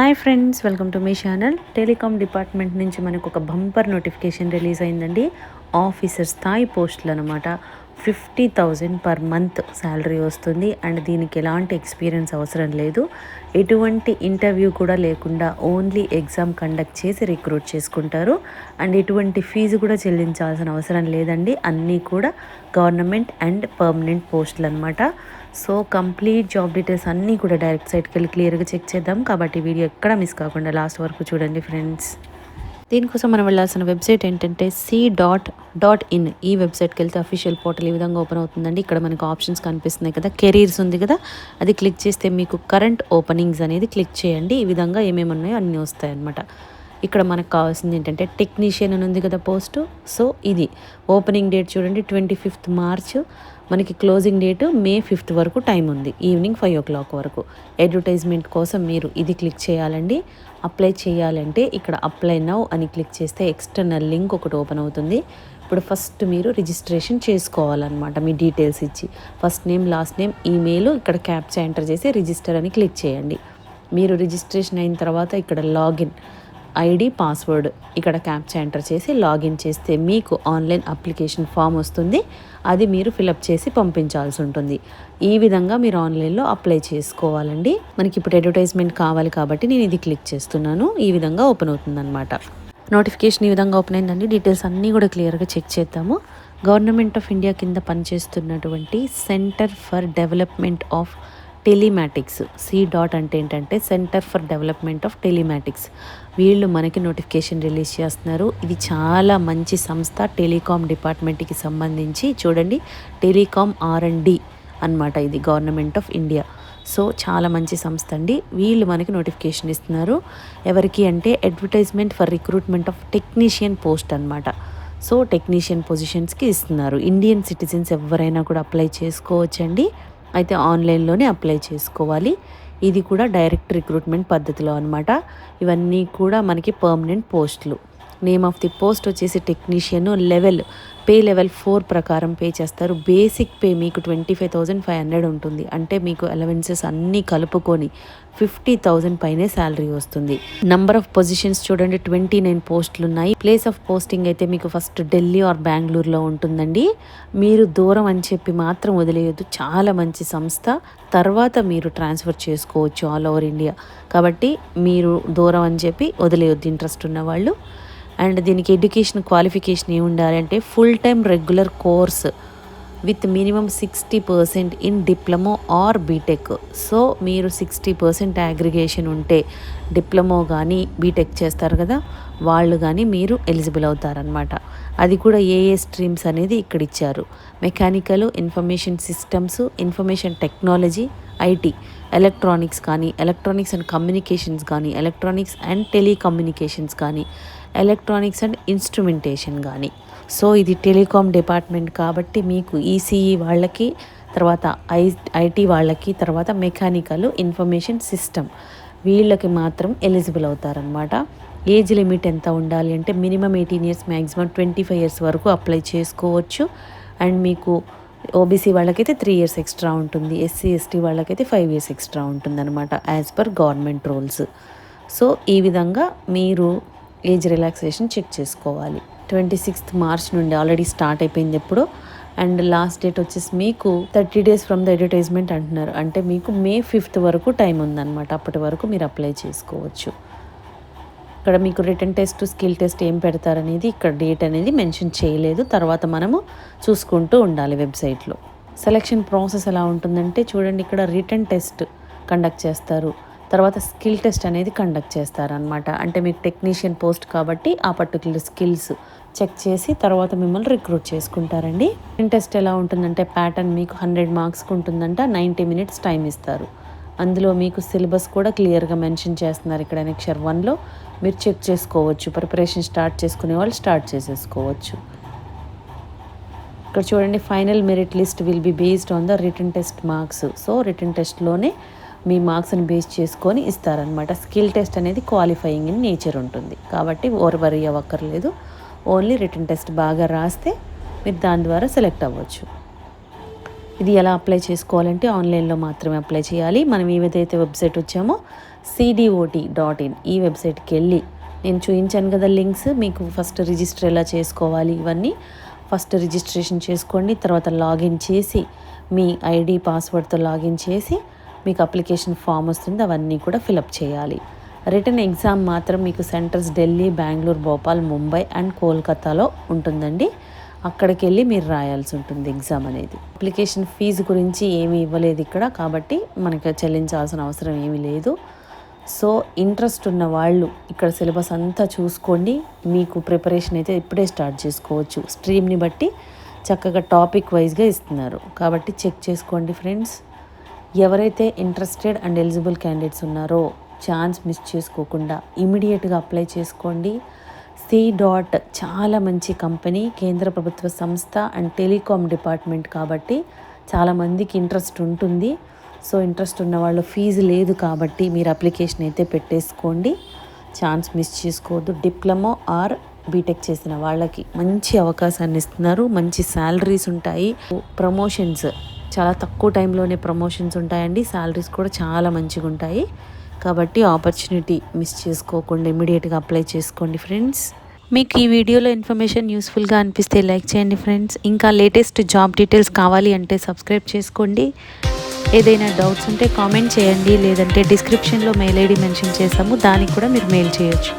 Hi friends, welcome to my channel. Telecom department నుంచి మనకు ఒక బంపర్ నోటిఫికేషన్ రిలీజ్ అయిందండి. ఆఫీసర్ స్థాయి పోస్టులు అనమాట. 50,000 పర్ మంత్ శాలరీ వస్తుంది. అండ్ దీనికి ఎలాంటి ఎక్స్పీరియన్స్ అవసరం లేదు, ఎటువంటి ఇంటర్వ్యూ కూడా లేకుండా ఓన్లీ ఎగ్జామ్ కండక్ట్ చేసి రిక్రూట్ చేసుకుంటారు. అండ్ ఎటువంటి ఫీజు కూడా చెల్లించాల్సిన అవసరం లేదండి. అన్నీ కూడా గవర్నమెంట్ అండ్ పర్మనెంట్ పోస్టులు అనమాట. సో కంప్లీట్ జాబ్ డీటెయిల్స్ అన్నీ కూడా డైరెక్ట్ సైట్కి వెళ్ళి క్లియర్గా చెక్ చేద్దాం. కాబట్టి వీడియో ఎక్కడ మిస్ కాకుండా లాస్ట్ వరకు చూడండి ఫ్రెండ్స్. దీనికోసం మనం వెళ్ళాల్సిన వెబ్సైట్ ఏంటంటే c.in. ఈ వెబ్సైట్కి వెళ్తే అఫీషియల్ పోర్టల్ ఈ విధంగా ఓపెన్ అవుతుందండి. ఇక్కడ మనకు ఆప్షన్స్ కనిపిస్తున్నాయి కదా, కెరీర్స్ ఉంది కదా, అది క్లిక్ చేస్తే మీకు కరెంట్ ఓపెనింగ్స్ అనేది క్లిక్ చేయండి. ఈ విధంగా ఏమేమి ఉన్నాయో అన్నీ వస్తాయి అన్నమాట. ఇక్కడ మనకు కావాల్సింది ఏంటంటే టెక్నీషియన్ అని ఉంది కదా పోస్టు. సో ఇది ఓపెనింగ్ డేట్ చూడండి 25th March, మనకి క్లోజింగ్ డేటు May 5th వరకు టైం ఉంది, ఈవినింగ్ 5 o'clock వరకు. అడ్వర్టైజ్మెంట్ కోసం మీరు ఇది క్లిక్ చేయాలండి. అప్లై చేయాలంటే ఇక్కడ అప్లై నౌ అని క్లిక్ చేస్తే ఎక్స్టర్నల్ లింక్ ఒకటి ఓపెన్ అవుతుంది. ఇప్పుడు ఫస్ట్ మీరు రిజిస్ట్రేషన్ చేసుకోవాలన్నమాట. మీ డీటెయిల్స్ ఇచ్చి first name, last name, email, ఇక్కడ క్యాప్చా ఎంటర్ చేసి రిజిస్టర్ అని క్లిక్ చేయండి. మీరు రిజిస్ట్రేషన్ అయిన తర్వాత ఇక్కడ లాగిన్ ఐడి, పాస్వర్డ్, ఇక్కడ క్యాప్చా ఎంటర్ చేసి లాగిన్ చేస్తే మీకు ఆన్లైన్ అప్లికేషన్ ఫామ్ వస్తుంది. అది మీరు ఫిలప్ చేసి పంపించాల్సి ఉంటుంది. ఈ విధంగా మీరు ఆన్లైన్లో అప్లై చేసుకోవాలండి. మనకి ఇప్పుడు అడ్వర్టైజ్మెంట్ కావాలి కాబట్టి నేను ఇది క్లిక్ చేస్తున్నాను. ఈ విధంగా ఓపెన్ అవుతుందన్నమాట. నోటిఫికేషన్ ఈ విధంగా ఓపెన్ అయిందండి. డీటెయిల్స్ అన్నీ కూడా క్లియర్గా చెక్ చేద్దాము. గవర్నమెంట్ ఆఫ్ ఇండియా కింద పనిచేస్తున్నటువంటి centre for development of telematics, అంటే ఏంటంటే centre for development of telematics, వీళ్ళు మనకి నోటిఫికేషన్ రిలీజ్ చేస్తున్నారు. ఇది చాలా మంచి సంస్థ, టెలికాం డిపార్ట్మెంట్కి సంబంధించి. చూడండి, టెలికాం R&D అన్నమాట. ఇది గవర్నమెంట్ ఆఫ్ ఇండియా. సో చాలా మంచి సంస్థ అండి. వీళ్ళు మనకి నోటిఫికేషన్ ఇస్తున్నారు. ఎవరికి అంటే advertisement for recruitment of technician post అన్నమాట. సో టెక్నీషియన్ పొజిషన్స్కి ఇస్తున్నారు. ఇండియన్ సిటిజన్స్ ఎవరైనా కూడా అప్లై చేసుకోవచ్చండి. అయితే ఆన్లైన్లోనే అప్లై చేసుకోవాలి. ఇది కూడా డైరెక్ట్ రిక్రూట్మెంట్ పద్ధతిలో అనమాట. ఇవన్నీ కూడా మనకి పర్మనెంట్ పోస్టులు. నేమ్ ఆఫ్ ది పోస్ట్ వచ్చేసి టెక్నీషియన్. పే లెవెల్ 4 ప్రకారం పే చేస్తారు. బేసిక్ పే మీకు 25,500 ఉంటుంది. అంటే మీకు అలవెన్సెస్ అన్నీ కలుపుకొని 50,000 పైనే శాలరీ వస్తుంది. నంబర్ ఆఫ్ పొజిషన్స్ చూడండి, 29 పోస్టులు ఉన్నాయి. ప్లేస్ ఆఫ్ పోస్టింగ్ అయితే మీకు ఫస్ట్ ఢిల్లీ ఆర్ బెంగళూరులో ఉంటుందండి. మీరు దూరం అని చెప్పి మాత్రం వదిలేయొద్దు, చాలా మంచి సంస్థ. తర్వాత మీరు ట్రాన్స్ఫర్ చేసుకోవచ్చు ఆల్ ఓవర్ ఇండియా. కాబట్టి మీరు దూరం అని చెప్పి వదిలేయొద్దు ఇంట్రెస్ట్ ఉన్నవాళ్ళు. అండ్ దీనికి ఎడ్యుకేషన్ క్వాలిఫికేషన్ ఏమి ఉండాలి అంటే full time regular course with minimum 60% in diploma or BTech. So మీరు 60% అగ్రిగేషన్ ఉంటే డిప్లొమో కానీ బీటెక్ చేస్తారు కదా, వాళ్ళు కానీ మీరు ఎలిజిబుల్ అవుతారనమాట. అది కూడా ఏ స్ట్రీమ్స్ అనేది ఇక్కడ ఇచ్చారు. Mechanical, information systems, information technology, IT, electronics కానీ, ఎలక్ట్రానిక్స్ అండ్ కమ్యూనికేషన్స్ కానీ, ఎలక్ట్రానిక్స్ అండ్ టెలికమ్యూనికేషన్స్ కానీ, ఎలక్ట్రానిక్స్ అండ్ ఇన్స్ట్రుమెంటేషన్ కానీ. సో ఇది టెలికాం డిపార్ట్మెంట్ కాబట్టి మీకు ఈసీఈ వాళ్ళకి, తర్వాత ఐటీ వాళ్ళకి, తర్వాత మెకానికల్, ఇన్ఫర్మేషన్ సిస్టమ్, వీళ్ళకి మాత్రం ఎలిజిబుల్ అవుతారనమాట. ఏజ్ లిమిట్ ఎంత ఉండాలి అంటే మినిమం 18 years, మ్యాక్సిమం 25 years వరకు అప్లై చేసుకోవచ్చు. అండ్ మీకు ఓబీసీ వాళ్ళకైతే 3 years ఎక్స్ట్రా ఉంటుంది. ఎస్సీ ఎస్టీ వాళ్ళకైతే 5 years ఎక్స్ట్రా ఉంటుందన్నమాట as per government rules. So ఈ విధంగా మీరు ఏజ్ రిలాక్సేషన్ చెక్ చేసుకోవాలి. 26th March నుండి ఆల్రెడీ స్టార్ట్ అయిపోయింది ఎప్పుడు. అండ్ లాస్ట్ డేట్ వచ్చేసి మీకు 30 days ఫ్రమ్ ద అడ్వర్టైజ్మెంట్ అంటున్నారు. అంటే మీకు May 5th వరకు టైం ఉందన్నమాట. అప్పటి వరకు మీరు అప్లై చేసుకోవచ్చు. ఇక్కడ మీకు రిటన్ టెస్ట్, స్కిల్ టెస్ట్ ఏం పెడతారనేది ఇక్కడ డేట్ అనేది మెన్షన్ చేయలేదు. తర్వాత మనము చూసుకుంటూ ఉండాలి వెబ్సైట్లో. సెలక్షన్ ప్రాసెస్ ఎలా ఉంటుందంటే చూడండి, ఇక్కడ రిటన్ టెస్ట్ కండక్ట్ చేస్తారు. తర్వాత స్కిల్ టెస్ట్ అనేది కండక్ట్ చేస్తారనమాట. అంటే మీకు టెక్నీషియన్ పోస్ట్ కాబట్టి ఆ పర్టికులర్ స్కిల్స్ చెక్ చేసి తర్వాత మిమ్మల్ని రిక్రూట్ చేసుకుంటారండి. రిటన్ టెస్ట్ ఎలా ఉంటుందంటే ప్యాటర్న్ మీకు 100 marksకి ఉంటుందంట. 90 minutes టైం ఇస్తారు. అందులో మీకు సిలబస్ కూడా క్లియర్గా మెన్షన్ చేస్తున్నారు. ఇక్కడ Annexure 1లో మీరు చెక్ చేసుకోవచ్చు. ప్రిపరేషన్ స్టార్ట్ చేసుకునే వాళ్ళు స్టార్ట్ చేసేసుకోవచ్చు. ఇక్కడ చూడండి, final merit list will be based on the written test marks. So written టెస్ట్లోనే మీ మార్క్స్ని బేస్ చేసుకొని ఇస్తారనమాట. స్కిల్ టెస్ట్ అనేది క్వాలిఫైయింగ్ ఇన్ నేచర్ ఉంటుంది కాబట్టి వరీ అవ్వక్కర్లేదు. ఓన్లీ రిటన్ టెస్ట్ బాగా రాస్తే మీరు దాని ద్వారా సెలెక్ట్ అవ్వచ్చు. ఇది ఎలా అప్లై చేసుకోవాలంటే ఆన్లైన్లో మాత్రమే అప్లై చేయాలి. మనం ఏదైతే వెబ్సైట్ వచ్చామో cdot.in ఈ వెబ్సైట్కి వెళ్ళి నేను చూపించాను కదా లింక్స్, మీకు ఫస్ట్ రిజిస్టర్ ఎలా చేసుకోవాలి ఇవన్నీ ఫస్ట్ రిజిస్ట్రేషన్ చేసుకోండి. తర్వాత లాగిన్ చేసి మీ ఐడి పాస్వర్డ్తో లాగిన్ చేసి మీకు అప్లికేషన్ ఫామ్ వస్తుంది, అవన్నీ కూడా ఫిలప్ చేయాలి. రిటర్న్ ఎగ్జామ్ మాత్రం మీకు సెంటర్స్ ఢిల్లీ, బెంగళూరు, భోపాల్, ముంబై అండ్ కోల్కతాలో ఉంటుందండి. అక్కడికి వెళ్ళి మీరు రాయాల్సి ఉంటుంది ఎగ్జామ్ అనేది. అప్లికేషన్ ఫీజు గురించి ఏమీ ఇవ్వలేదు ఇక్కడ, కాబట్టి మనకి చెల్లించాల్సిన అవసరం ఏమీ లేదు. సో ఇంట్రెస్ట్ ఉన్న వాళ్ళు ఇక్కడ సిలబస్ అంతా చూసుకోండి. మీకు ప్రిపరేషన్ అయితే ఇప్పుడే స్టార్ట్ చేసుకోవచ్చు. స్ట్రీమ్ని బట్టి చక్కగా టాపిక్ వైజ్గా ఇస్తున్నారు, కాబట్టి చెక్ చేసుకోండి ఫ్రెండ్స్. ఎవరైతే ఇంట్రెస్టెడ్ అండ్ ఎలిజిబుల్ క్యాండిడేట్స్ ఉన్నారో ఛాన్స్ మిస్ చేసుకోకుండా ఇమీడియట్గా అప్లై చేసుకోండి. C.dot చాలా మంచి కంపెనీ, కేంద్ర ప్రభుత్వ సంస్థ అండ్ టెలికాం డిపార్ట్మెంట్, కాబట్టి చాలామందికి ఇంట్రెస్ట్ ఉంటుంది. సో ఇంట్రెస్ట్ ఉన్న వాళ్ళు ఫీజు లేదు కాబట్టి మీరు అప్లికేషన్ అయితే పెట్టేసుకోండి, ఛాన్స్ మిస్ చేసుకోవద్దు. డిప్లొమా ఆర్ బీటెక్ చేసిన వాళ్ళకి మంచి అవకాశాన్ని ఇస్తున్నారు, మంచి శాలరీస్ ఉంటాయి, ప్రమోషన్స్ చాలా తక్కువ టైంలోనే ప్రమోషన్స్ ఉంటాయండి, శాలరీస్ కూడా చాలా మంచిగా ఉంటాయి. కాబట్టి ఆపర్చునిటీ మిస్ చేసుకోకుండా ఇమీడియట్గా అప్లై చేసుకోండి ఫ్రెండ్స్. మీకు ఈ వీడియోలో ఇన్ఫర్మేషన్ యూస్ఫుల్గా అనిపిస్తే లైక్ చేయండి ఫ్రెండ్స్. ఇంకా లేటెస్ట్ జాబ్ డీటెయిల్స్ కావాలి అంటే సబ్స్క్రైబ్ చేసుకోండి. ఏదైనా డౌట్స్ ఉంటే కామెంట్ చేయండి, లేదంటే డిస్క్రిప్షన్లో మెయిల్ ఐడి మెన్షన్ చేస్తాము, దానికి కూడా మీరు మెయిల్ చేయొచ్చు.